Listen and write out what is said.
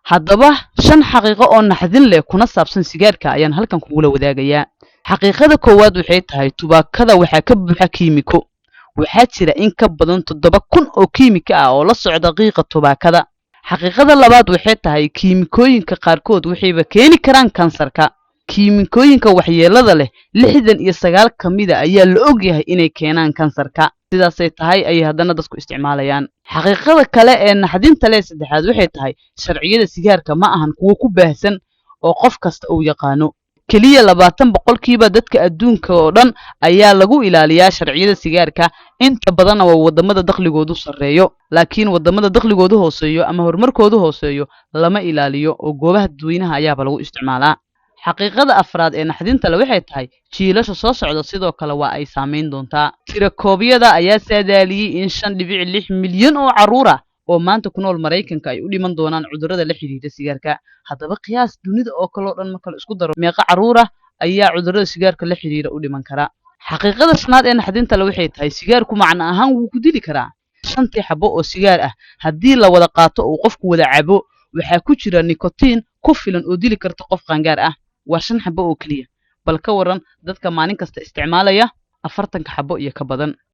haddaba 5 xaqiiqo oo naxdin leh kuna saabsan sigaarka ayaan halkan kugula wadaagayaa. xaqiiqada koowaad waxay tahay tubaakada waxaa ka buuxa kiimiko. waxaa jira in ka badan 7,000 oo kiimiko ah oo la socda qiiqa tubaakada. xaqiiqada labaad waxay tahay kiimikooyinka qaarkood waxayba keeni karaan kansarka. kiimikooyinka waxyeelada leh 69 ka mid ah ayaa la og yahay inay keenaan kansarka. sidaasay tahay ayay haddana dadku isticmaalayaan. xaqiiqada kale ee naxdinta leh saddexaad waxay tahay sharciyada sigaarka ma ahan kuwo ku baahsan oo qof kasta uu yaqaano. keliya 20% dadka adduunka oo dhan ayaa lagu ilaaliyaa sharciyada sigaarka. inta badanna waa wadamada dakhligoodu sarreeyo, laakiin wadamada dakhligoodu hooseeyo ama horumarkoodu hooseeyo lama ilaaliyo oo goobaha dadweynaha ayaaba lagu isticmaalaa. xaqiiqada afraad ee naxdinta leh waxay tahay jiilasha soo socda sidoo kale waa ay saameyn doontaa. tirakoobyada ayaa saadaaliyey in 5.6 milyan oo carruur ah oo maanta ku nool Mareykanka ay u dhiman doonaan cudurrada la xiriira sigaarka. haddaba qiyaas dunida oo kale oo dhan marka la isku daro meeqa carruur ah ayaa cudurrada sigaarka la xiriira u dhiman kara. xaqiiqada shanaad ee naxdinta leh waxay tahay sigaarku macno ahaan wuu ku dili karaa. 5 xabo oo sigaar ah haddii la wada qaato oo qofku wada cabo waxaa ku jira nikotiin ku filan oo dili karta qof qaangaar ah. waa 5 xabo oo keliya, bal ka waran dadka maalin kasta isticmaalaya 40 xabo iyo ka badan.